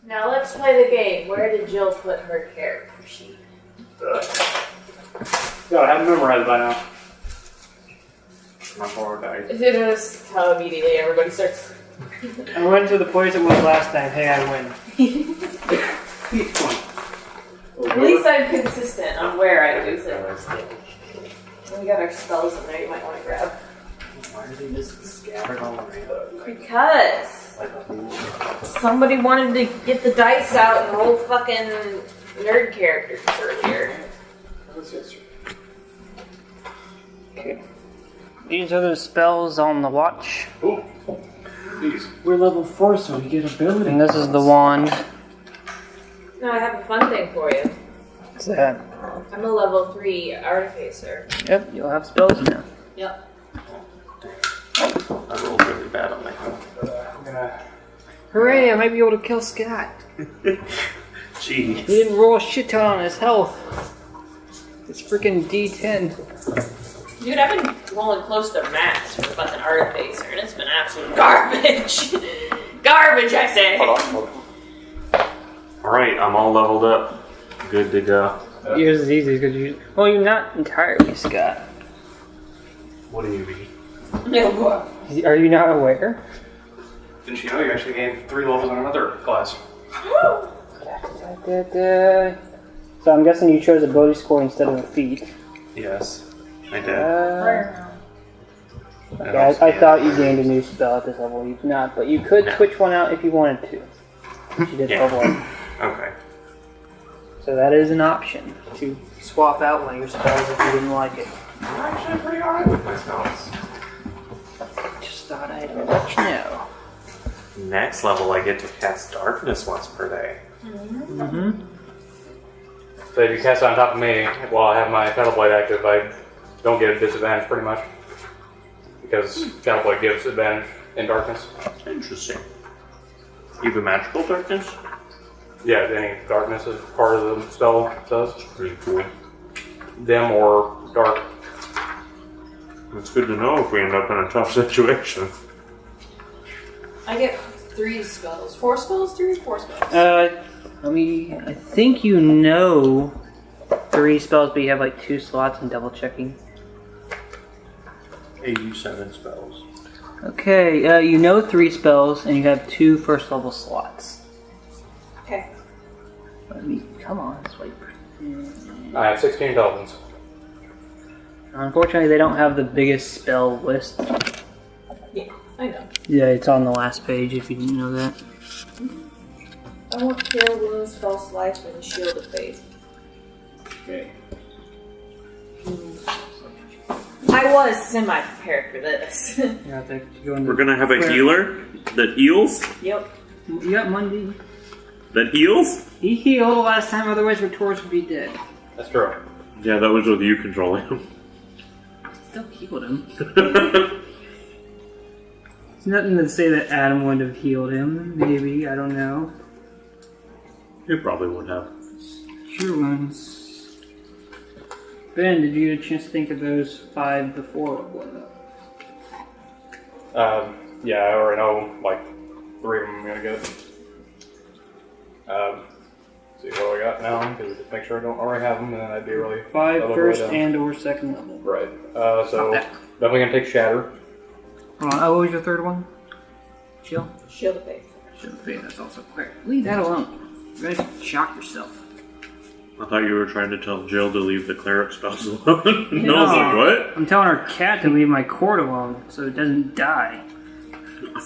Now let's play the game. Where did Jill put her character sheet? Gotta have it memorized by now. My poor dice. You notice how immediately everybody starts. I went to the place it was last time. Hey, I win. At least I'm consistent on where I do things. We got our spells in there you might want to grab. Why are they just scattered all around? Because somebody wanted to get the dice out and roll fucking nerd characters earlier. Okay. These are the spells on the watch. Ooh. These. We're level 4, so we get ability. And this is the wand. No, I have a fun thing for you. What's that? I'm a level 3 artificer. Yep, you'll have spells now. Yep. I rolled really bad on my phone. Hooray, I might be able to kill Scott. Jeez. He didn't roll a shit ton on his health. It's freaking D10. Dude, I've been rolling close to max for fucking artificer, and it's been absolute garbage. Garbage, I say. Alright, I'm all leveled up. Good to go. Yours is easy because you. Well, you're not entirely Scott. What do you mean? No more. Are you not aware? Didn't you know you actually gained 3 levels in another class? So I'm guessing you chose ability score instead of a feat. Yes, I did. Okay, I thought you gained a new spell at this level. You've not, but you could switch one out if you wanted to. You did level up. Okay. So that is an option to swap out one of your spells if you didn't like it. I'm actually pretty alright with my spells. Just thought I'd let you know. Next level, I get to cast darkness once per day. Mm-hmm. So if you cast it on top of me while I have my Shadow Blade active, I don't get a disadvantage pretty much. Because Shadow Blade gives advantage in darkness. Interesting. You have a magical darkness? Yeah, any darkness is part of the spell, it says. Pretty cool. Dim or dark. It's good to know if we end up in a tough situation. I get 3 spells. 4 spells? 3 or 4 spells? I think you know 3 spells, but you have like 2 slots and double checking. 87 spells. Okay, you know 3 spells and you have 2 first level slots. Okay. Come on, swipe. I have 16 intelligence. Unfortunately, they don't have the biggest spell list. Yeah, I know. Yeah, it's on the last page if you didn't know that. I want Cure Wounds, False Life, and Shield of Faith. Okay. I was semi-prepared for this. Yeah, I think you go into We're gonna have a healer that heals? Yep. You got Monday. That heals? He healed last time, otherwise Retorts would be dead. That's true. Yeah, that was with you controlling him. Still healed him. There's nothing to say that Adam wouldn't have healed him. Maybe, I don't know. You probably would have. Sure ones. Ben, did you get a chance to think of those 5 before? Yeah, I already know, like, 3 of them I'm gonna get. See what I got now, because just make sure I don't already have them, and then I'd be really... 5 first and or second level. Right. So, definitely gonna take Shatter. Hold on, what was your third one? Chill? Shield of Faith. Shield of Faith, that's also clear. Leave that alone. You're gonna shock yourself. I thought you were trying to tell Jill to leave the cleric spells alone. No, I was like, what? I'm telling our cat to leave my cord alone so it doesn't die.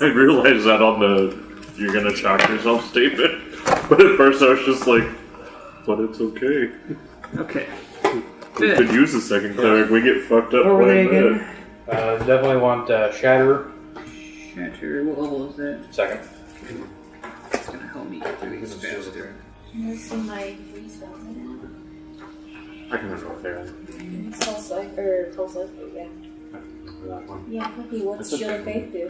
I realized that on the "you're gonna shock yourself" statement. But at first I was just like, but it's okay. Okay. We could use the second cleric. We get fucked up. What were they quite a again? bit. Definitely want Shatter. Shatter, what level is that? Second. It's gonna help me get through these faster. Can I see my 3 spells in I can remember what they're in. it? It's False Life, or False Life, yeah. I can remember that one. Yeah, Puppy, what's That's Shield of okay. Faith do?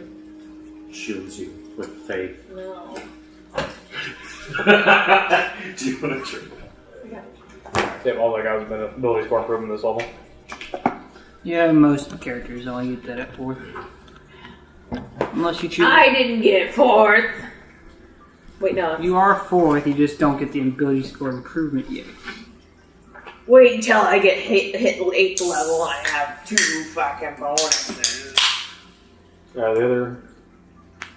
Shields you with faith. No. Do you want to try? Yep, all I got has been ability score improvement this level. Yeah, most characters only get that at 4th. Unless you choose. I didn't get 4th. Wait, no. You are 4th, you just don't get the ability score improvement yet. Wait until I get hit 8th level and I have 2 fucking bonuses. The other.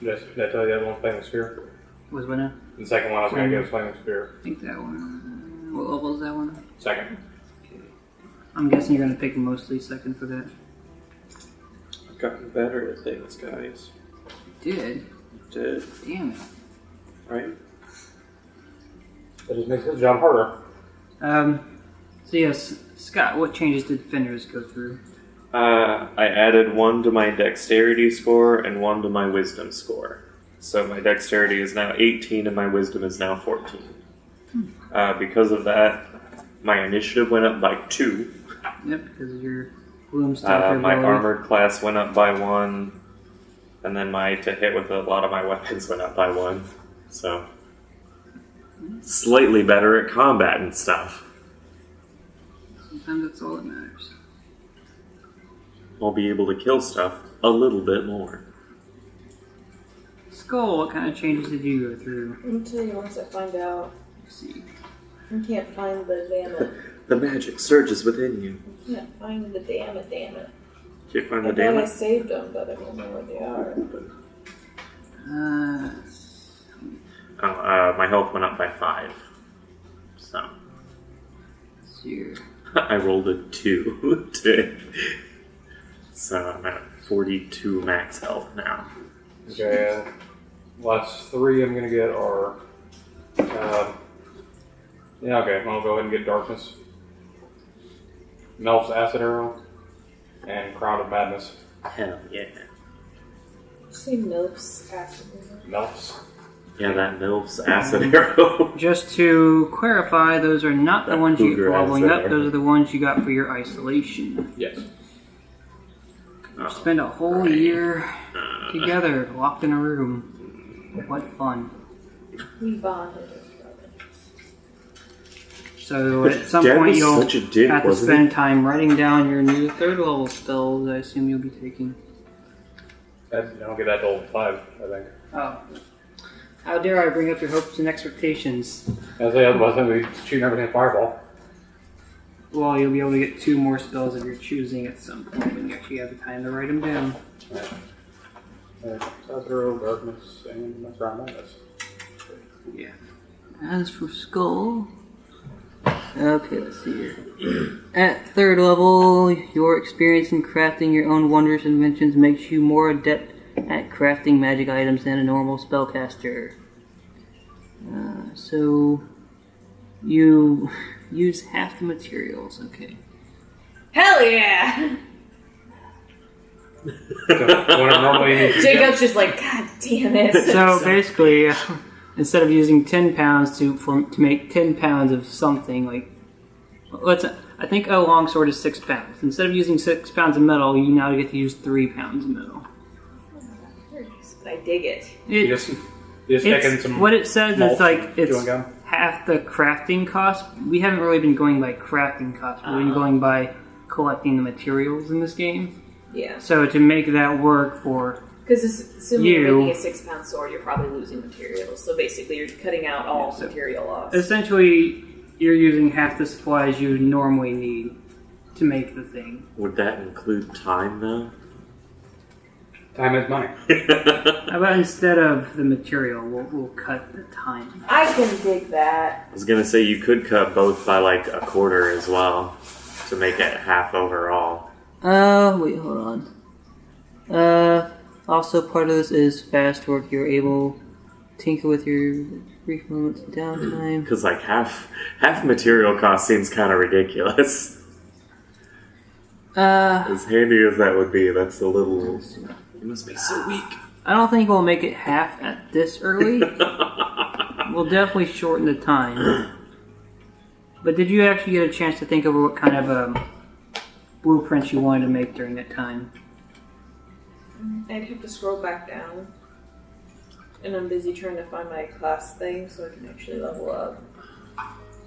Did I tell you the other one's playing the sphere? Was what now? The second one I was going to get was playing the sphere. I think that one. What level is that one? Second. I'm guessing you're going to pick mostly 2nd for that. I've gotten better at things, guys. You did? Did. Damn it. Right? That just makes his job harder. So yes, Scott, what changes did Defenders go through? I added 1 to my dexterity score and 1 to my wisdom score. So my dexterity is now 18 and my wisdom is now 14. Because of that, my initiative went up by 2. Yep, because of your Gloom Stalker My ability. armored class went up by 1. And then my to hit with a lot of my weapons went up by 1. So, slightly better at combat and stuff. Sometimes that's all that matters. I'll be able to kill stuff a little bit more. Skull, what kind of changes did you go through? I'll tell you once I find out. Let's see. I can't find the damn it. The magic surges within you. I can't find the damn it. Can't find I the thought I damage? saved them, but I don't know where they are. My health went up by 5. So, Let's see here. I rolled a 2 today. So I'm at 42 max health now. Okay, last 3 I'm going to get are... yeah, okay, I'll go ahead and get Darkness. Melf's Acid Arrow. And Crown of Madness. Hell yeah. Say MILFs acid. Melf's. Yeah, that MILF's acid arrow. Just to clarify, those are not the ones you get for Cougar leveling acid up, arrow. those are the ones you got for your isolation. Yes. Oh, Spend a whole year together, locked in a room. What fun. We bonded. So at some Dad point was you'll such a dick, have to wasn't spend time writing down your new 3rd level spells, I assume you'll be taking. I don't get that till 5, I think. Oh. How dare I bring up your hopes and expectations? I say otherwise I'd be shooting everything at Fireball. Well, you'll be able to get 2 more spells of your choosing at some point when you actually have the time to write them down. Acid Arrow, Darkness, and Crown of Madness. Yeah. As for Skull... Okay, let's see here. At 3rd level, your experience in crafting your own wondrous inventions makes you more adept at crafting magic items than a normal spellcaster. So, you use half the materials, okay. Hell yeah! So, when I normally Jacob's just like, God damn it. So basically, instead of using 10 pounds to make 10 pounds of something, like, I think a longsword is 6 pounds. Instead of using 6 pounds of metal, you now get to use 3 pounds of metal. But I dig it. you just stick in some What it says malt is like it's chewing gum. half the crafting cost. We haven't really been going by crafting cost. We've been going by collecting the materials in this game. Yeah. So to make that work for Because assuming you're You- making a 6-pound sword, you're probably losing materials. So basically, you're cutting out all Yeah, so- material loss. essentially you're using half the supplies you would normally need to make the thing. Would that include time, though? Time is money. How about instead of the material, we'll cut the time. I can dig that. I was gonna say you could cut both by like a quarter as well to make it half overall. Wait, hold on. Also part of this is fast work. You're able to tinker with your brief moments of downtime. Because like half material cost seems kind of ridiculous. As handy as that would be, that's a little. You must be so weak. I don't think we'll make it half at this early. We'll definitely shorten the time. But did you actually get a chance to think over what kind of blueprints you wanted to make during that time? I'd have to scroll back down. And I'm busy trying to find my class thing so I can actually level up.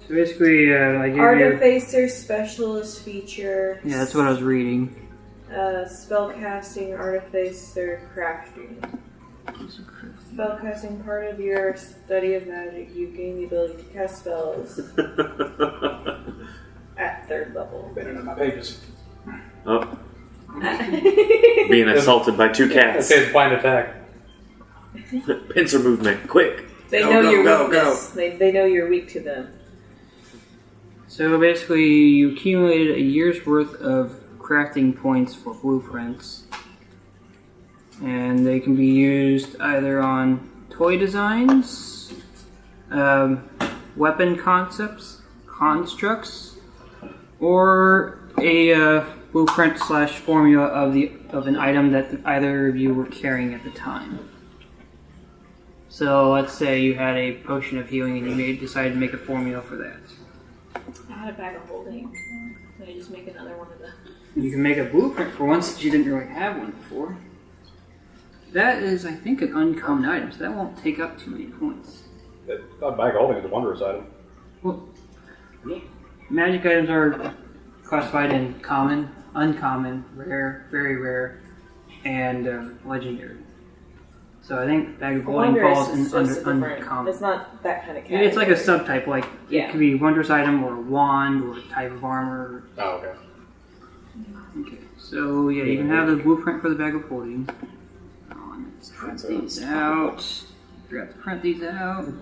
So basically, I gave you... Artificer Specialist feature. Yeah, that's what I was reading. Spellcasting, Artificer, Crafting. spellcasting part of your study of magic, you gain the ability to cast spells at 3rd level. Been in my pages. Oh, being assaulted by 2 It cats. says blind attack. Pincer movement, quick. They Go, know go, your go, weakness. They know you're weak to them. So basically, you accumulated a year's worth of crafting points for blueprints. And they can be used either on toy designs, weapon constructs, or a blueprint / formula of an item that either of you were carrying at the time. So let's say you had a potion of healing and you decided to make a formula for that. I had a bag of holding. Can I just make another one of them? You can make a blueprint for one since you didn't really have one before. That is, I think, an uncommon item, so that won't take up too many points. That bag of holding is a wondrous item. Well, magic items are classified in common, uncommon, rare, very rare, and legendary. So I think bag of holding falls in under uncommon. It's not that kind of category. It's like a subtype, like Yeah. it could be a wondrous item or a wand or a type of armor. Oh, okay. Okay, so yeah, you can have the blueprint for the bag of holding. Let's print these out. Forgot to print these out.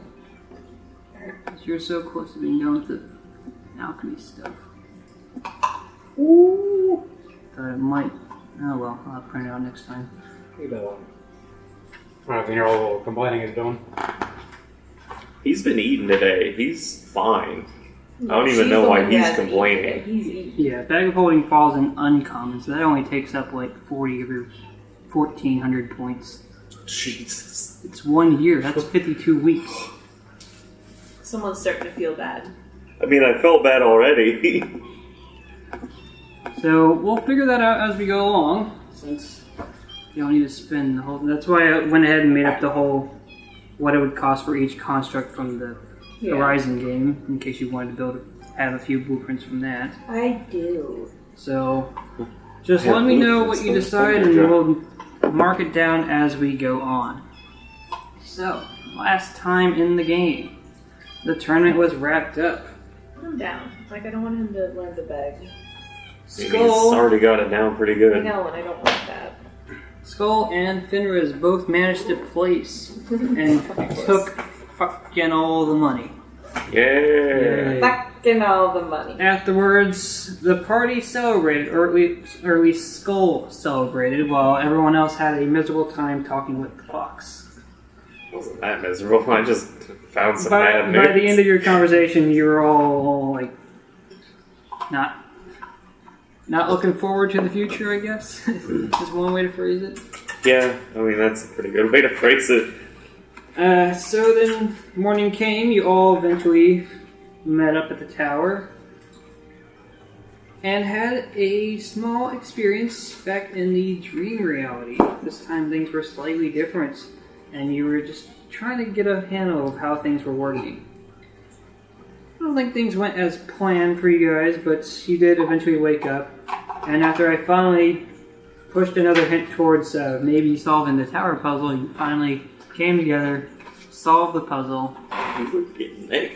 You're so close to being done with the alchemy stuff. Ooh. Thought it might. Oh well, I'll print it out next time. Leave that one. I don't hear all the little complaining he's doing. He's been eating today. He's fine. I don't even know why he's complaining. He's eating. Yeah, bag of holding falls in uncommon, so that only takes up like 40 of your 1,400 points. Jesus. It's 1 year. That's 52 weeks. Someone's starting to feel bad. I mean, I felt bad already. So we'll figure that out as we go along, since you don't need to spend the whole. That's why I went ahead and made up the whole what it would cost for each construct from the Horizon game, in case you wanted to have a few blueprints from that. I do. So just let me know what you decide, and we'll mark it down as we go on. So last time in the game, the tournament was wrapped up. Put him down. Like, I don't want him to learn the bag. He's already got it down pretty I good. know, and I don't want that. Skull and Fenris both managed to place and took fucking all the money. Yeah. Fucking all the money. Afterwards, the party celebrated, or at least Skull celebrated, while everyone else had a miserable time talking with the fox. It wasn't that miserable. I just found some bad news. By the end of your conversation, you were all like, not looking forward to the future, I guess. Is one way to phrase it. Yeah, I mean, that's a pretty good way to phrase it. So then morning came, you all eventually met up at the tower and had a small experience back in the dream reality. This time things were slightly different, and you were just trying to get a handle of how things were working. I don't think things went as planned for you guys, but you did eventually wake up, and after I finally pushed another hint towards maybe solving the tower puzzle, you finally came together, solved the puzzle. We were getting there.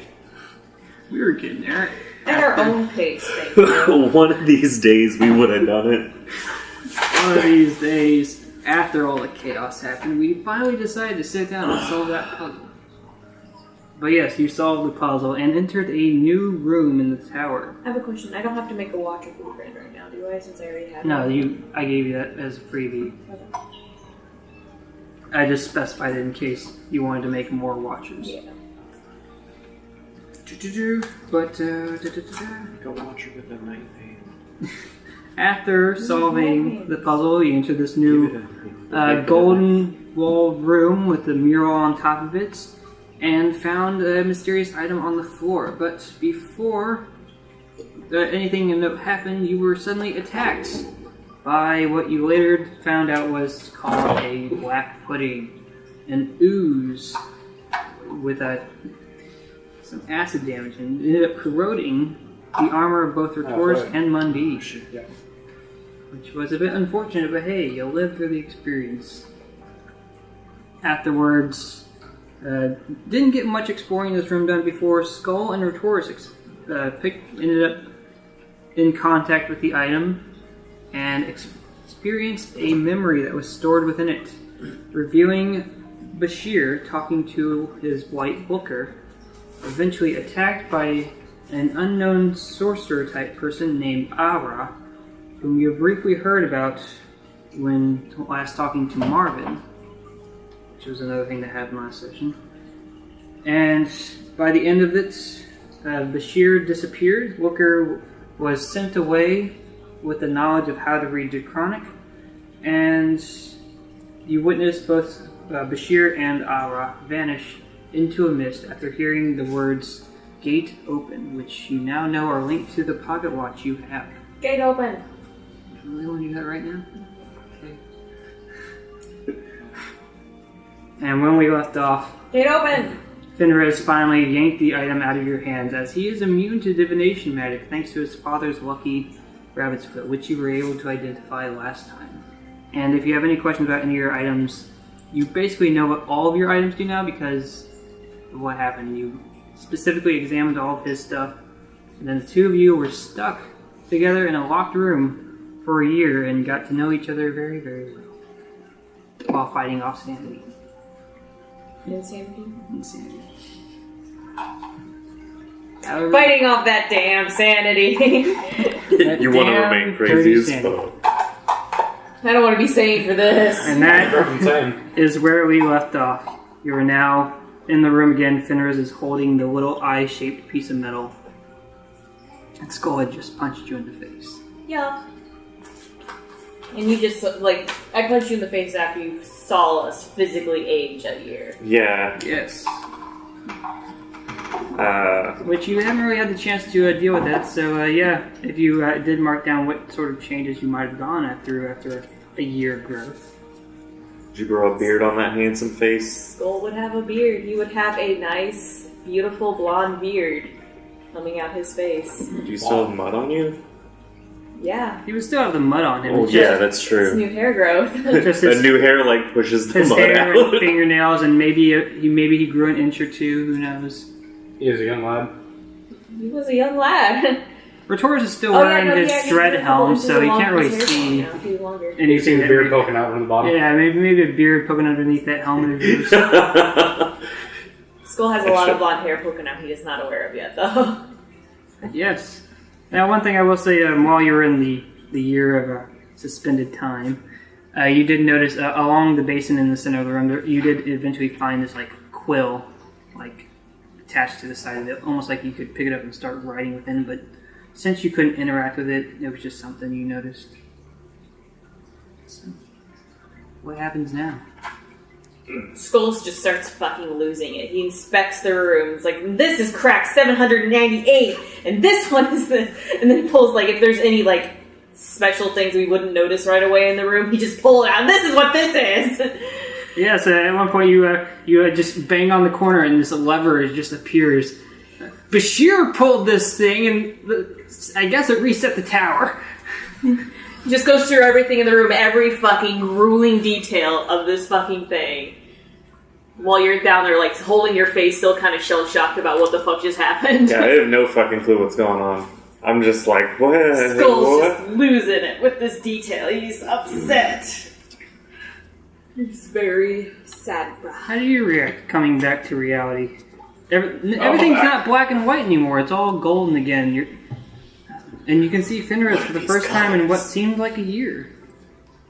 We were getting there. At our own pace, thank you. One of these days we would have done it. One of these days, after all the chaos happened, we finally decided to sit down and solve that puzzle. But yes, you solved the puzzle and entered a new room in the tower. I have a question. I don't have to make a watch or blueprint right now, do I? Since I already have No, it. I gave you that as a freebie. Okay. I just specified it in case you wanted to make more watchers. Yeah. But, Go watch it with a night vein. after solving the puzzle, you enter this new golden walled room with the mural on top of it, and found a mysterious item on the floor. But before anything happened, you were suddenly attacked by what you later found out was called a black pudding, an ooze with some acid damage, and ended up corroding the armor of both Retors and Mundi, which was a bit unfortunate, but hey, you lived through the experience. afterwards, didn't get much exploring in this room done before. Skull and Retorus ended up in contact with the item and experienced a memory that was stored within it, revealing Bashir talking to his white booker, eventually attacked by an unknown sorcerer-type person named Ara, whom you briefly heard about when last talking to Marvin, which was another thing that happened last session. And by the end of it, Bashir disappeared. Booker was sent away with the knowledge of how to read Draconic, and you witnessed both Bashir and Ara vanish into a mist after hearing the words "Gate Open," which you now know are linked to the pocket watch you have. Gate open. You really want to do that right now? Okay. And when we left off, Gate open. Fenris finally yanked the item out of your hands, as he is immune to divination magic thanks to his father's lucky rabbit's foot, which you were able to identify last time. And if you have any questions about any of your items, you basically know what all of your items do now because of what happened. You specifically examined all of his stuff, and then the two of you were stuck together in a locked room for a year and got to know each other very, very well while fighting off sanity. Insanity. However, Fighting off that damn sanity. You want to remain crazy as fuck. I don't want to be sane for this. And that Insane. is where we left off. You are now in the room again. Fenris is holding the little eye-shaped piece of metal. And Skull had just punched you in the face. Yeah. And you just, I punched you in the face after you saw us physically age a year. Yeah. Yes. Which you haven't really had the chance to deal with that, so yeah, if you did mark down what sort of changes you might have gone through after a year of growth. Did you grow a beard on that handsome face? Skull would have a beard. He would have a nice, beautiful blonde beard coming out his face. Do you still have mud on you? Yeah. He would still have the mud on him. Oh It's yeah, just, that's It's true. new hair growth. just The his, new hair like pushes the his mud hair out. and fingernails, and maybe he grew an inch or two. Who knows? He is a young lad. He was a young lad. Retorus is still wearing his he's dread a couple helm, inches so he along can't really his hair see now. He's longer. You see anything. the beard poking out from the bottom. Yeah, maybe a beard poking underneath that helmet of yours. Skull has a lot of blonde hair poking out he is not aware of yet, though. Yes. Now, one thing I will say, while you were in the year of suspended time, you did notice along the basin in the center of the room, you did eventually find this quill, attached to the side of it, almost like you could pick it up and start writing within. But since you couldn't interact with it, it was just something you noticed. So, what happens now? Skulls just starts fucking losing it. He inspects the rooms, this is crack 798, and this one is this, and then he pulls, if there's any, special things we wouldn't notice right away in the room, he just pulls it out, this is what this is! Yeah, so at one point you just bang on the corner and this lever just appears. Bashir pulled this thing and I guess it reset the tower. He just goes through everything in the room, every fucking grueling detail of this fucking thing. While you're down there, holding your face, still kind of shell-shocked about what the fuck just happened. Yeah, I have no fucking clue what's going on. I'm just like, what? Skull's What? just losing it with this detail. He's upset. He's very sad. How do you react coming back to reality? Everything's not black and white anymore. It's all golden again. And you can see Fenris for the first time in what seemed like a year.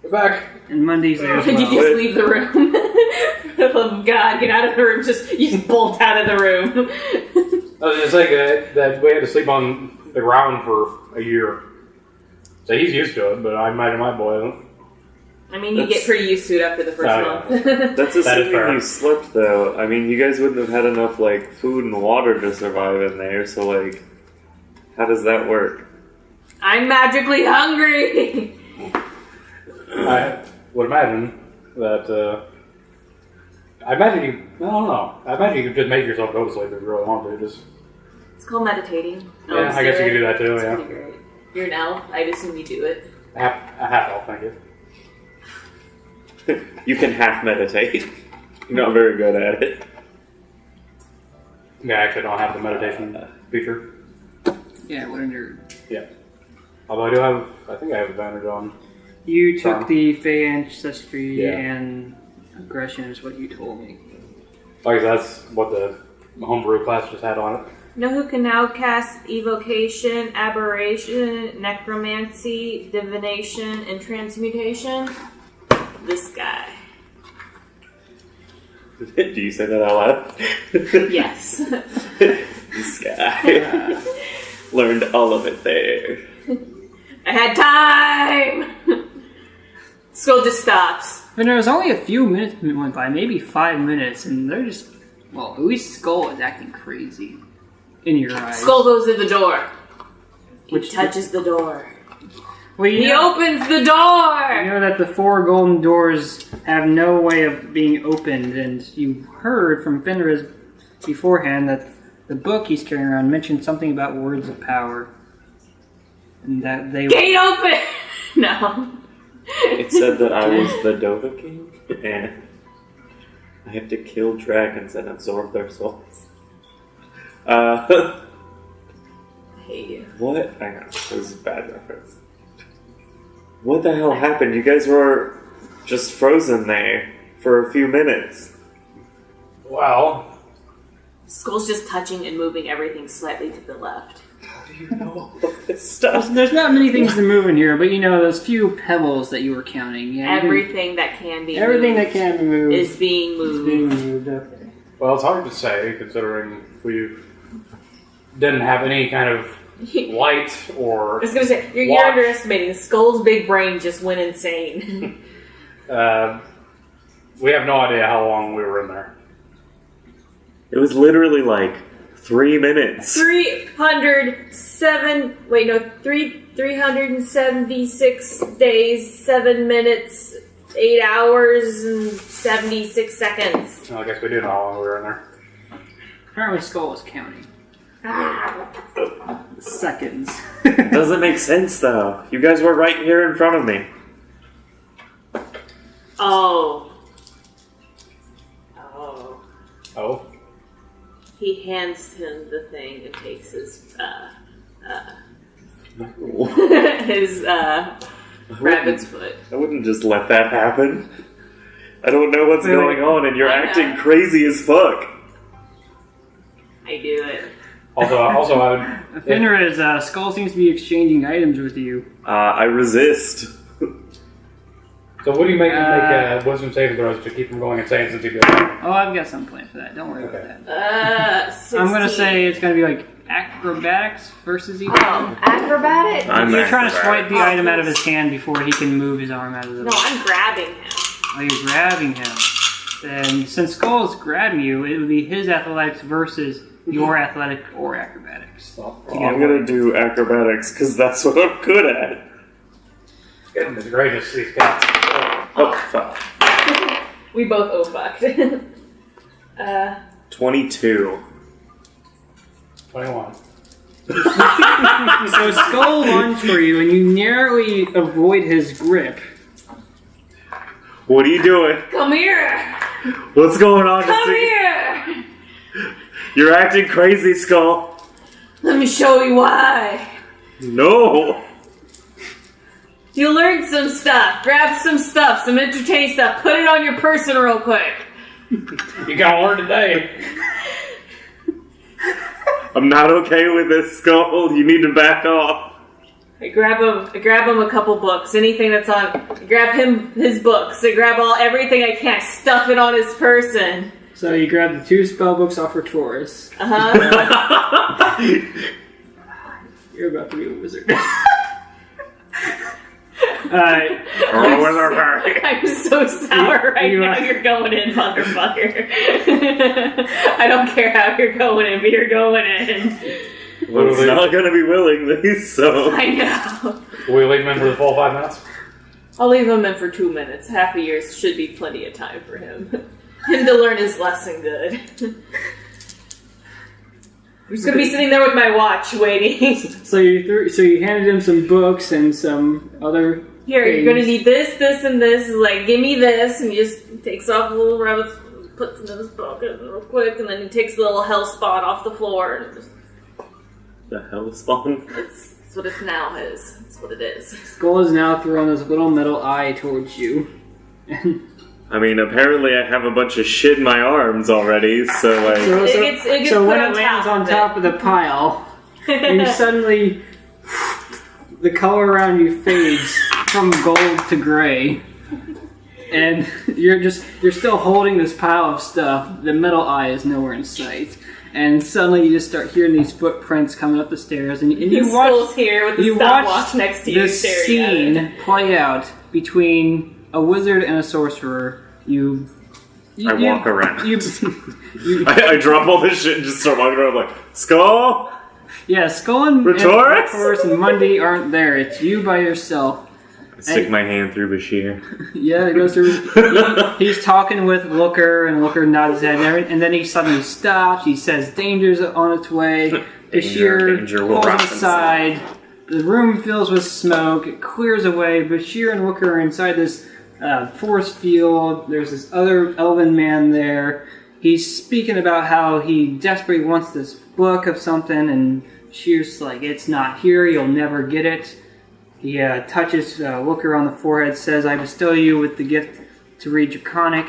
We're back. And Monday's there as Did you well. just leave the room? For the love of God, get out of the room. You just bolt out of the room. I was just saying that we had to sleep on the ground for a year. So he's used to it, but I imagine my boy isn't. I mean, you get pretty used to it after the first month. That's That is assuming fair. you slept, though. I mean, you guys wouldn't have had enough, food and water to survive in there, so, how does that work? I'm magically hungry! I would imagine that, I imagine I don't know. I imagine you could just make yourself go to sleep if you really want to. It's called meditating. Yeah, I guess you could do that too, It's yeah. pretty great. You're an elf. I'd assume you do it. A half elf, thank you. You can half meditate. You're not very good at it. Yeah, I actually don't have the meditation feature. Yeah, what a nerd. Yeah. Although I think I have advantage on. You took Charm. the Fey Ancestry Yeah. and Aggression is what you told me. Like that's what the homebrew class just had on it. You know who can now cast Evocation, Aberration, Necromancy, Divination, and Transmutation? This guy. Do you say that out loud? Yes. This guy. Learned all of it there. I had time! Skull just stops. And there was only a few minutes that went by, maybe 5 minutes, and they're just... Well, at least Skull is acting crazy in your eyes. Skull goes to the door. He Which touches the door. Well, He opens the You door! know that the 4 golden doors have no way of being opened, and you heard from Fenris beforehand that the book he's carrying around mentioned something about words of power. And that they... Gate open! No. It said that I was the Dova King, and I have to kill dragons and absorb their souls. I hate you. What? I know, this is a bad reference. What the hell happened? You guys were just frozen there for a few minutes. Well, Skull's just touching and moving everything slightly to the left. How do you know all of this stuff? There's not many things to move in here, but you know, those few pebbles that you were counting. Yeah, Everything that can be everything moved that can be moved is being is moved. being moved. Okay. well, it's hard to say considering we didn't have any kind of light I or. was gonna say, you're watch. underestimating. Skull's big brain just went insane. We have no idea how long we were in there. It was literally like 3 minutes. 376 days, 7 minutes, 8 hours, and 76 seconds. Well, I guess we do know how long we were in there. Apparently, Skull was counting seconds. Doesn't make sense though. You guys were right here in front of me. Oh. Oh. He hands him the thing and takes his, his, rabbit's foot. I wouldn't just let that happen. I don't know what's going on, and you're I know. acting crazy as fuck. I do it. Also, I would. Fenris, Skull seems to be exchanging items with you. I resist. So, what do you make wisdom saving throws to keep from going insane since you go? Oh, I've got some plan for that. Don't worry Okay. about that. 16. I'm gonna say it's gonna be like acrobatics versus each Oh, acrobatic? You're trying to swipe the item out of his hand before he can move his arm out of the No, I'm grabbing him. Oh, you're grabbing him. Then, since Skull is grabbing you, it would be his athletics versus your athletic or acrobatics. Well, I'm gonna do acrobatics because that's what I'm good at. goodness gracious, these cats. Oh, fuck. We both fucked. 22. 21. So Skull lunged for you, and you narrowly avoid his grip. What are you doing? Come here! What's going on? Come here! You're acting crazy, Skull. Let me show you why. No. You learned some stuff. Grab some stuff, some entertaining stuff. Put it on your person real quick. You gotta learn today. I'm not okay with this, Skull. You need to back off. I grab him a couple books. Anything that's on. I grab him his books. I grab everything I can. Stuff it on his person. So you grab the 2 spell books off for Taurus. You're about to be a wizard. I'm so sour right now. You're going in, motherfucker. I don't care how you're going in, but you're going in. Well, it's not going to be willingly, so... I know. Will we leave him in for the full 5 minutes? I'll leave him in for 2 minutes. Half a year should be plenty of time for him. Him to learn his lesson good. I'm just gonna be sitting there with my watch waiting. So you handed him some books and some other Here, things. you're gonna need this, this, and this. He's like, give me this, and he just takes off a little rabbit's puts it in his pocket real quick, and then he takes the little hell spot off the floor. And just, The hell spawn? it's what it now is. It's what it is. Skull is now throwing this little metal eye towards you. I mean, apparently I have a bunch of shit in my arms already, so like... So, It gets so put when on it lands top on of top of the pile, you suddenly... the color around you fades from gold to gray. And you're still holding this pile of stuff. The metal eye is nowhere in sight. And suddenly you just start hearing these footprints coming up the stairs. And you Skull's watch, here with the you stopwatch watch next to you, this staring at it. scene play out between a wizard and a sorcerer. You walk around. You, I drop all this shit and just start walking around like, Skull? yeah, Skull and Rhetorix? and Mundy aren't there. It's you by yourself. I stick my hand through Bashir. Yeah, it goes through. He's talking with Looker, and Looker nods his head, and then he suddenly stops. He says, "Danger's on its way." Bashir danger will pulls rot him aside. The room fills with smoke. It clears away. Bashir and Looker are inside this force field. There's this other elven man there. He's speaking about how he desperately wants this book of something, and Bashir's like, "It's not here. You'll never get it." He touches Looker on the forehead, says, "I bestow you with the gift to read Draconic,"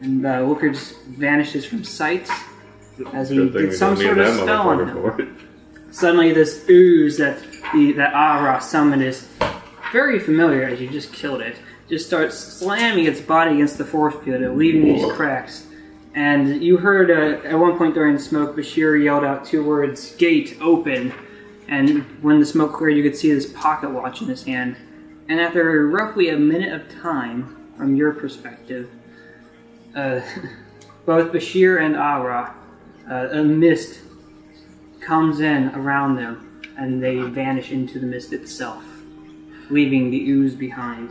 and Looker just vanishes from sight as he gets some sort of spell on him. Suddenly this ooze that Ara summoned is very familiar as you just killed it. Just starts slamming its body against the force field, leaving these cracks. And you heard at one point during the smoke, Bashir yelled out 2 words, "Gate open." And when the smoke cleared, you could see this pocket watch in his hand. And after roughly a minute of time, from your perspective, both Bashir and Ara, a mist comes in around them, and they vanish into the mist itself, leaving the ooze behind.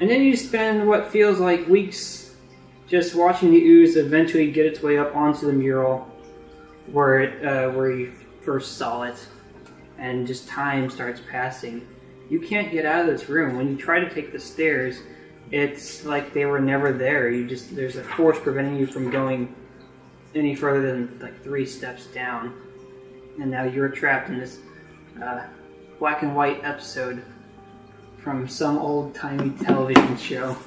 And then you spend what feels like weeks just watching the ooze eventually get its way up onto the mural where you first saw it. And just time starts passing. You can't get out of this room. When you try to take the stairs, it's like they were never there. There's a force preventing you from going any further than like 3 steps down. And now you're trapped in this black and white episode from some old-timey television show.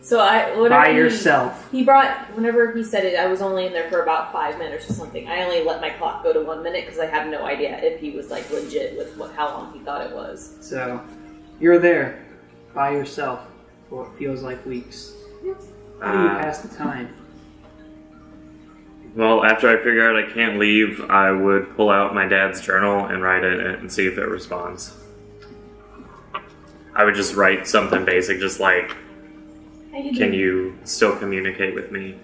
So by yourself. He brought, whenever he said it, I was only in there for about 5 minutes or something. I only let my clock go to 1 minute because I have no idea if he was like legit with how long he thought it was. So, you're there by yourself for what feels like weeks. How do you pass the time? Well, after I figure out I can't leave, I would pull out my dad's journal and write in it and see if it responds. I would just write something basic, just like, "Can you still communicate with me?"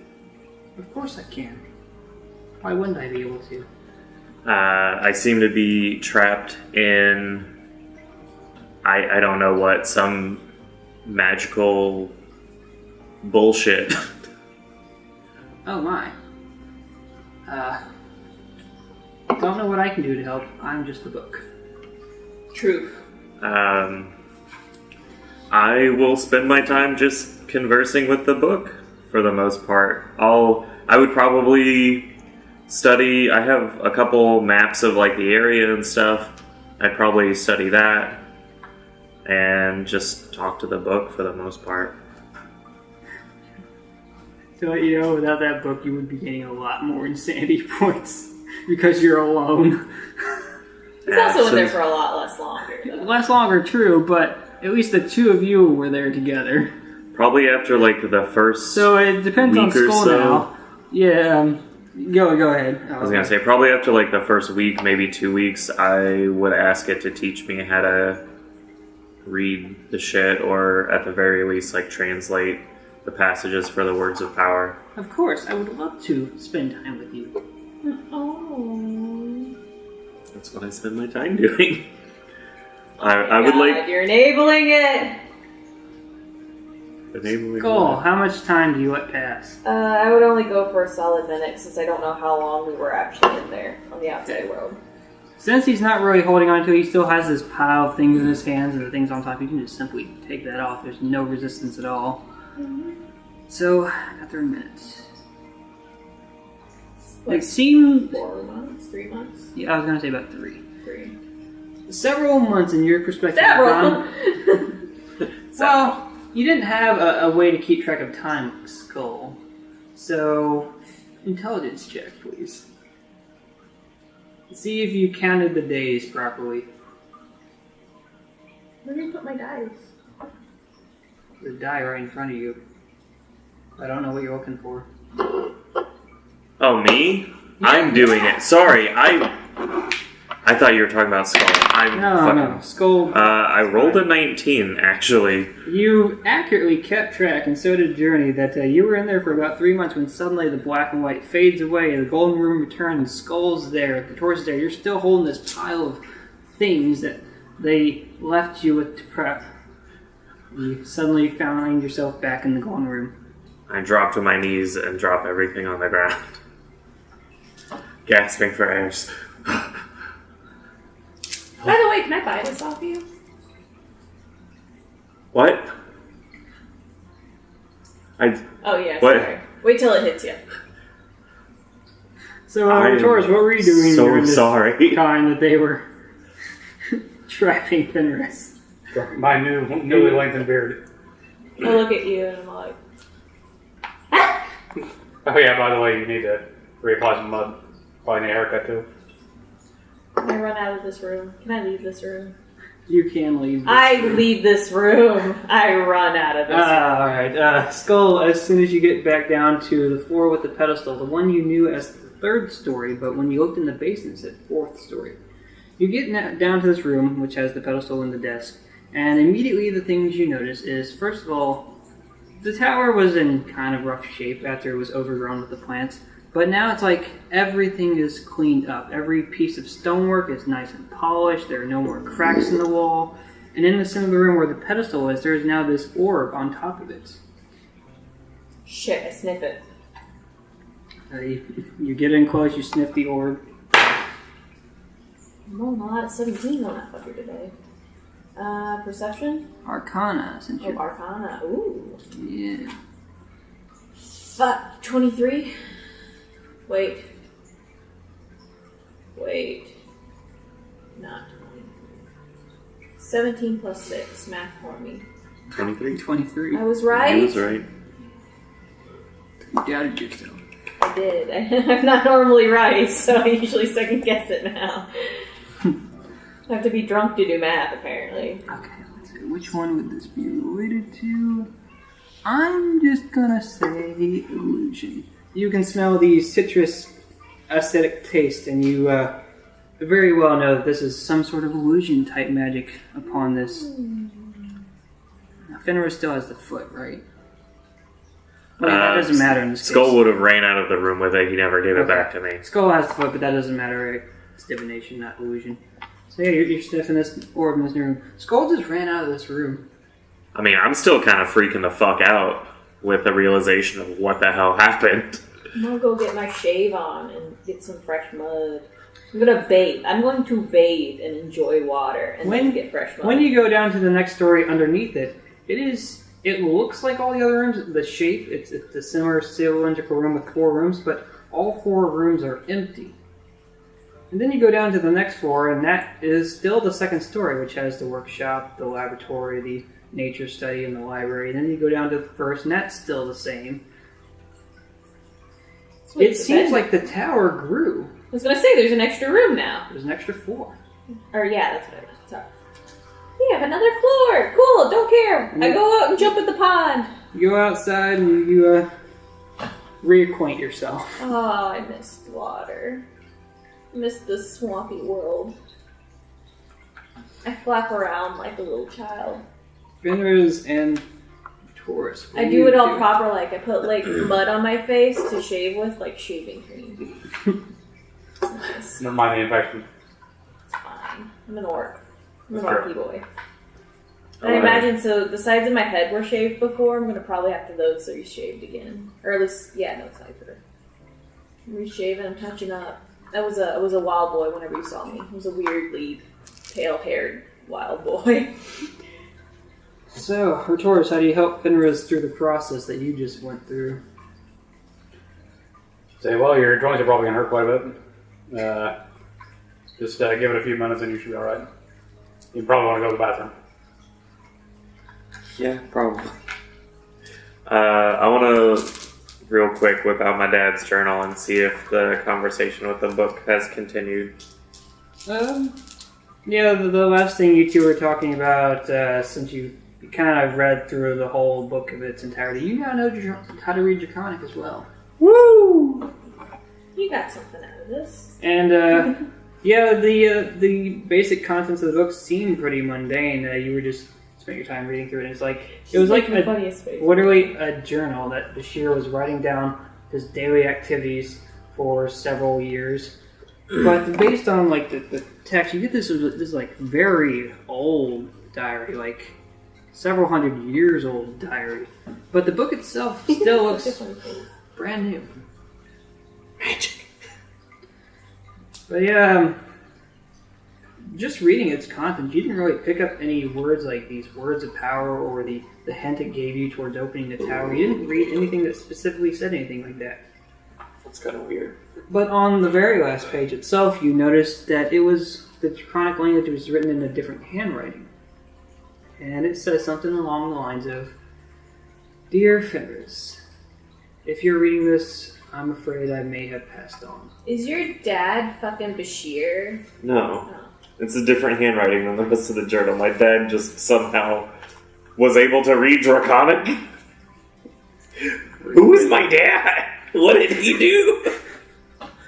Of course I can. Why wouldn't I be able to? I seem to be trapped in, I don't know what, some magical bullshit. Oh my. Don't know what I can do to help. I'm just a book. Truth. I will spend my time just conversing with the book for the most part. I would probably study. I have a couple maps of like the area and stuff. I'd probably study that and just talk to the book for the most part. So, without that book, you would be getting a lot more insanity points because you're alone. He's also in there for a lot less longer, though. Less longer, true, but at least the 2 of you were there together. Probably after like the first. So it depends on week or school so. now. Yeah, go ahead. I was gonna say probably after like the first week, maybe 2 weeks, I would ask it to teach me how to read the shit, or at the very least, like translate the passages for the words of power. Of course, I would love to spend time with you. Oh. That's what I spend my time doing. I would like. You're enabling it! Skull, how much time do you let pass? I would only go for a solid minute since I don't know how long we were actually in there on the outside world. Since he's not really holding on to it, he still has this pile of things in his hands and the things on top. You can just simply take that off. There's no resistance at all. Mm-hmm. So, after a minute. Like It seemed... 4 months, 3 months, Yeah, I was going to say about 3. 3. Several months in your perspective. Several. Well, you didn't have a way to keep track of time, Skull. So, intelligence check, please. See if you counted the days properly. Where do you put my dice? The die right in front of you. I don't know what you're looking for. Oh, me? I'm doing it. Sorry, I thought you were talking about Skull. No. Skull. I rolled a 19, actually. You accurately kept track, and so did Journey, that you were in there for about 3 months when suddenly the black and white fades away, and the golden room returns, and Skull's there, the torch is there. You're still holding this pile of things that they left you with to prep. You suddenly find yourself back in the golden room. I drop to my knees and drop everything on the ground. Gasping for air. By the way, can I buy this off you? What? Oh yeah, What? sorry. Wait till it hits you. So, I am Taurus, what were you doing so during this sorry. time that they were trapping Fenris? My newly lengthened beard. I look at you and I'm like, Oh yeah, by the way, you need to reapply some mud. Probably need a haircut too. can I run out of this room? Can I leave this room? You can leave. I leave this room. I run out of this room. Alright, Skull, as soon as you get back down to the floor with the pedestal, the one you knew as the 3rd story, but when you looked in the basement, it said 4th story. You get down to this room, which has the pedestal and the desk, and immediately the things you notice is, first of all, the tower was in kind of rough shape after it was overgrown with the plants, but now it's like everything is cleaned up. Every piece of stonework is nice and polished, there are no more cracks in the wall, and in the center of the room where the pedestal is, there is now this orb on top of it. Shit, I sniff it. You get in close, you sniff the orb. I'm rolling a lot of 17 on that fucker today. Perception? Arcana, since Oh, you're... Arcana. Ooh. Yeah. Fuck, 23? Wait. Not 20. 17 plus 6. Math for me. 23? 23. I was right? He was right. You doubted yourself. I did. I'm not normally right, so I usually second guess it now. I have to be drunk to do math, apparently. Okay, let's see. Which one would this be related to? I'm just gonna say illusion. You can smell the citrus aesthetic taste, and you very well know that this is some sort of illusion type magic upon this. Now, Fenris still has the foot, right? Well, that doesn't matter in this Skull case. would have ran out of the room with it. He never gave it back to me. Skull has the foot, but that doesn't matter, right? It's divination, not illusion. So yeah, you're sniffing this orb in this room. Skull just ran out of this room. I mean, I'm still kind of freaking the fuck out with the realization of what the hell happened. I'm gonna go get my shave on and get some fresh mud. I'm gonna bathe. I'm going to bathe and enjoy water and then get fresh mud. When you go down to the next story underneath it, it looks like all the other rooms. The shape, it's a similar cylindrical room with 4 rooms, but all 4 rooms are empty. And then you go down to the next floor, and that is still the 2nd story, which has the workshop, the laboratory, the nature study, and the library. And then you go down to the 1st, and that's still the same. It seems like the tower grew. I was gonna say, there's an extra room now. There's an extra 4. Or yeah, that's what I meant. Sorry. We have another floor. Cool. Don't care. I go out and jump in the pond. You go outside and you reacquaint yourself. Oh, I missed water. I missed this swampy world. I flap around like a little child. Fenris and Taurus. I do it all proper, like I put like mud on my face to shave with, like shaving cream. It's nice. Never mind the infection. It's fine. I'm an orc. I'm an That's orky boy. And I imagine, so the sides of my head were shaved before, I'm gonna probably have to those so he's shaved again. Or at least, yeah, no, it's not for I'm reshaving, I'm touching up. I was a wild boy whenever you saw me. I was a weirdly pale-haired wild boy. So, Artorius, how do you help Fenris through the process that you just went through? Say, well, your joints are probably going to hurt quite a bit. Just give it a few minutes and you should be alright. You probably want to go to the bathroom. Yeah, probably. I want to real quick whip out my dad's journal and see if the conversation with the book has continued. Yeah, the last thing you two were talking about, since you kind of read through the whole book of its entirety, you now know how to read Draconic as well. Woo! You got something out of this. And, yeah, the basic contents of the book seem pretty mundane. You were just spent your time reading through it. It was like literally a journal that Bashir was writing down his daily activities for several years. But based on like the text, you get this like very old diary, like several hundred years old diary. But the book itself still looks brand new. Magic. But yeah, just reading its content, you didn't really pick up any words like these words of power or the hint it gave you towards opening the tower. You didn't read anything that specifically said anything like that. That's kind of weird. But on the very last page itself, you noticed that it was the Draconic language was written in a different handwriting. And it says something along the lines of, Dear Fenris, if you're reading this, I'm afraid I may have passed on. Is your dad fucking Bashir? No. It's a different handwriting than the rest of the journal. My dad just somehow was able to read Draconic. Who is my dad? What did he do?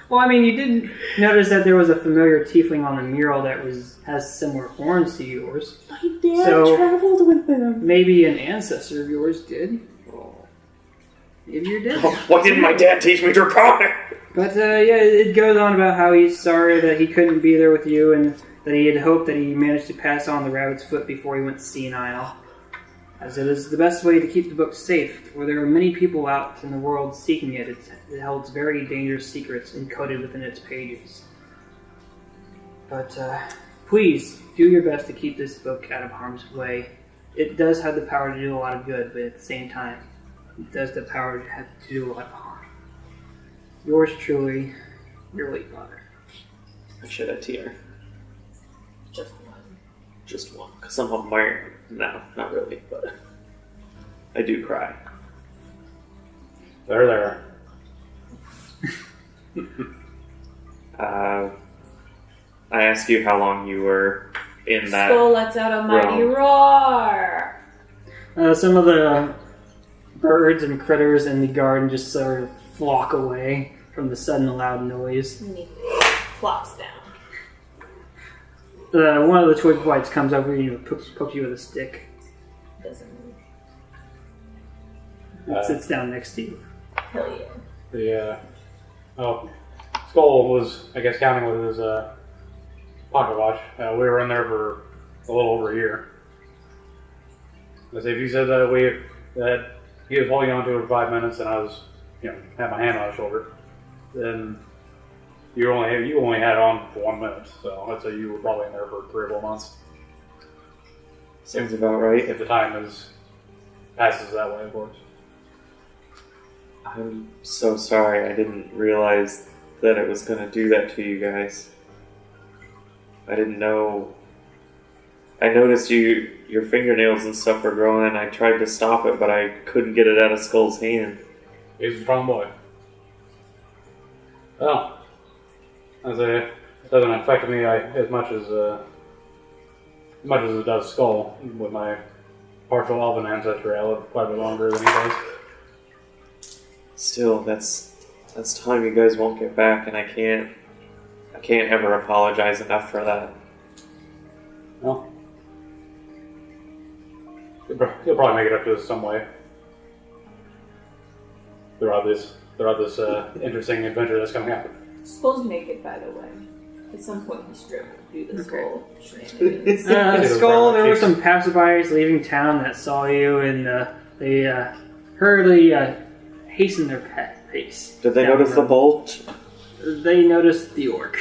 Well, I mean, you did notice that there was a familiar tiefling on the mural that has similar horns to yours. My dad traveled with them. Maybe an ancestor of yours did. Maybe you're dead. Why didn't my dad teach me Draconic? But, yeah, it goes on about how he's sorry that he couldn't be there with you and that he had hoped that he managed to pass on the rabbit's foot before he went senile. As it is the best way to keep the book safe, for there are many people out in the world seeking it. It holds very dangerous secrets encoded within its pages. But, please, do your best to keep this book out of harm's way. It does have the power to do a lot of good, but at the same time, it does have the power to do a lot of harm. Yours truly, your late father. I shed a tear. Just one. Just one. Because I'm a man. No, not really, but I do cry. There. I asked you how long you were in that. Skull lets out a mighty roar. Some of the birds and critters in the garden just sort of flock away from the sudden loud noise. And he plops down. One of the twig whites comes over you and pokes you with a stick. Doesn't move. It sits down next to you. Hell yeah. Skull was, I guess, counting with his pocket watch. We were in there for a little over a year. Let's say if you said that he was holding on to it for 5 minutes and I was, had my hand on his shoulder, then you only had it on for 1 minute. So I'd say you were probably in there for 3 or 4 months. Seems about right. If the time passes that way, of course. I'm so sorry. I didn't realize that it was going to do that to you guys. I didn't know. I noticed your fingernails and stuff were growing, and I tried to stop it, but I couldn't get it out of Skull's hand. He's a strong boy. Well, it doesn't affect me as much as it does Skull. With my partial elven ancestry, I live quite a bit longer than he does. Still, that's time you guys won't get back, and I can't ever apologize enough for that. Well, he'll probably make it up to us some way throughout this interesting adventure that's coming up. Skull's naked, by the way. At some point, he stripped to do the skull shenanigans. Skull, there were some passerbys leaving town that saw you, and they hurriedly hastened their pace. Did they notice the bulge? They noticed the orc.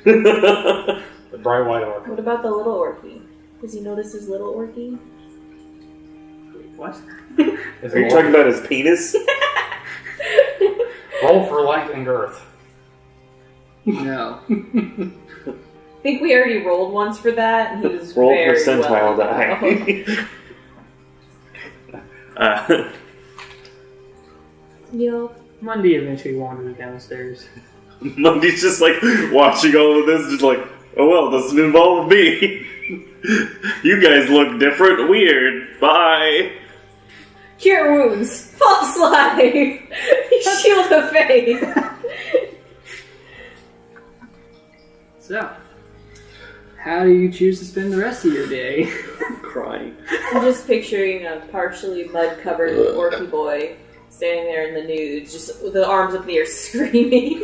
The bright white orc. What about the little orky? Does he notice his little orky? What? Is Are you it talking about his penis? roll for length and girth? No. I think we already rolled once for that, and he was Roll very percentile well. die. Yup. Monday eventually wanders downstairs. Mundy's just like watching all of this, just like, oh well, doesn't involve me. You guys look different, weird. Bye. Cure wounds. False life. Shield of faith. So, how do you choose to spend the rest of your day? Crying. I'm just picturing a partially mud-covered orky boy standing there in the nude, just with the arms up in the air screaming.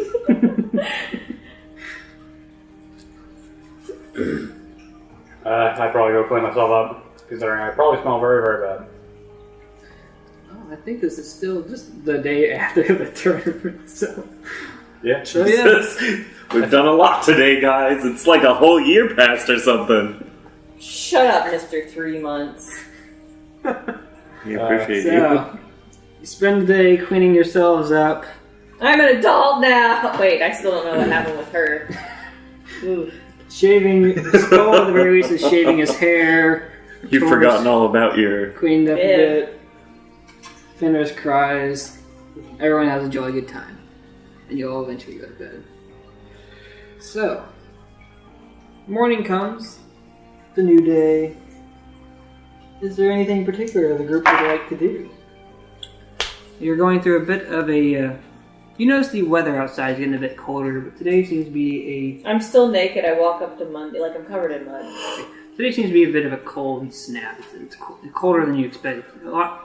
I'd probably go clean myself up, considering I probably smell very, very bad. Oh, I think this is still just the day after the tournament, so... Yeah. Jesus. We've done a lot today, guys. It's like a whole year passed or something. Shut up, Mr. 3 months. We appreciate you. So, you spend the day cleaning yourselves up. I'm an adult now. Wait, I still don't know what happened with her. Ooh. Shaving, Skull at the very least is shaving his hair. You've Chores, forgotten all about your... Cleaned up Yeah. a bit. Fenris cries. Everyone has a jolly good time. And you all eventually go to bed. So, morning comes. The new day. Is there anything particular the group would like to do? You're going through a bit of a... you notice the weather outside is getting a bit colder, but today seems to be I'm still naked. I walk up to Monday like I'm covered in mud. Today seems to be a bit of a cold snap. It's colder than you expected. A lot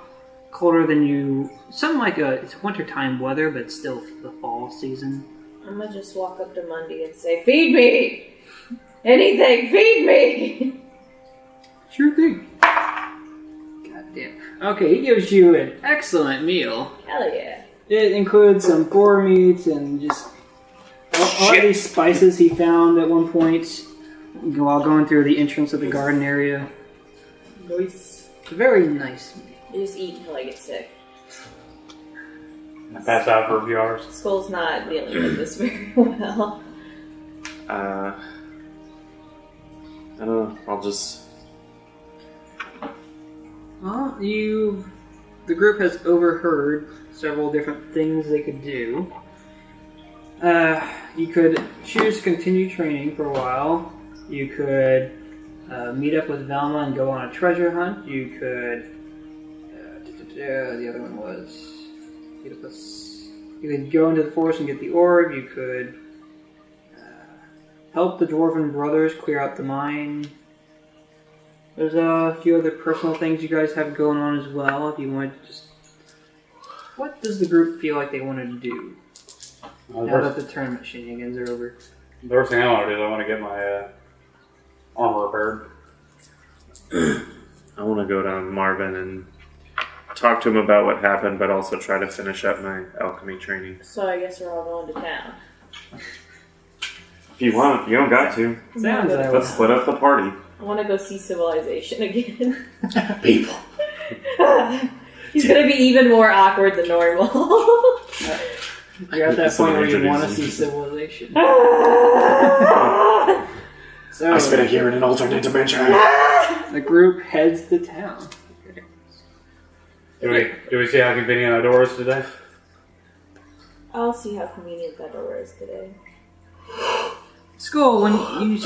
colder than you... Something like it's wintertime weather, but it's still the fall season. I'm gonna just walk up to Monday and say, "Feed me! Anything, feed me!" Sure thing. God damn. Okay, he gives you an excellent meal. Hell yeah. It includes some boar meat and just all these spices he found at one point while going through the entrance of the garden area. Nice. It's a very nice meal. I just eat until I get sick. I pass out for a few hours. Skull's not dealing with this very well. I don't know. I'll just... Well, the group has overheard several different things they could do. You could choose to continue training for a while. You could meet up with Velma and go on a treasure hunt. You could... the other one was... You could go into the forest and get the orb. You could help the Dwarven brothers clear out the mine. There's a few other personal things you guys have going on as well. If you want to just... What does the group feel like they want to do now that the tournament shenanigans are over? The first thing I want to do is I want to get my armor repaired. I want to go down to Marvin and talk to him about what happened, but also try to finish up my alchemy training. So I guess we're all going to town. If you want, you don't got to. Sounds like Let's split up the party. I want to go see Civilization again. People. He's going to be even more awkward than normal. You're at that point where you want to see Civilization. So, I spent a year in an alternate dimension. the group heads to town. Do we see how convenient our door is today? I'll see how convenient that door is today. Skull, when you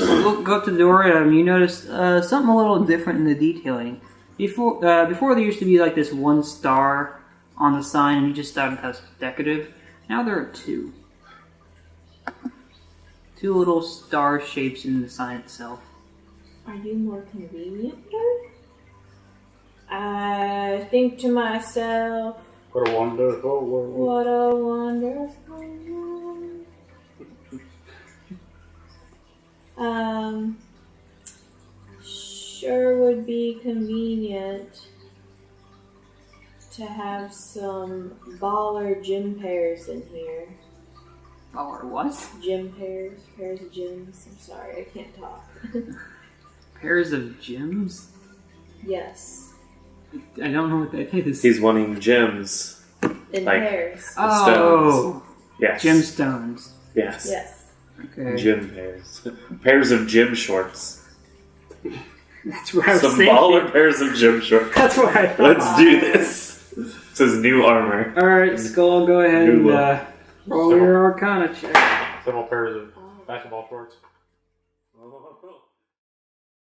go up to the door, you notice something a little different in the detailing. Before there used to be like this one star on the sign, and you just thought it was decorative. Now there are two. Two little star shapes in the sign itself. Are you more convenient here? I think to myself, What a wonderful world. what a wonderful world. Sure would be convenient to have some baller gym pairs in here. Or what? Gym pairs of gyms. I'm sorry, I can't talk. Pairs of gems? Yes. I don't know what that is. He's wanting gems. In Like- pairs. Oh, Yes. gemstones. Yes. Yes. Okay. Gym pairs. Pairs of gym shorts. That's what I was Some thinking. baller pairs of gym shorts. That's what I thought. Let's do this. It says new armor. Alright, Skull, go ahead Good and roll your Arcana check. Several pairs of basketball shorts. Oh.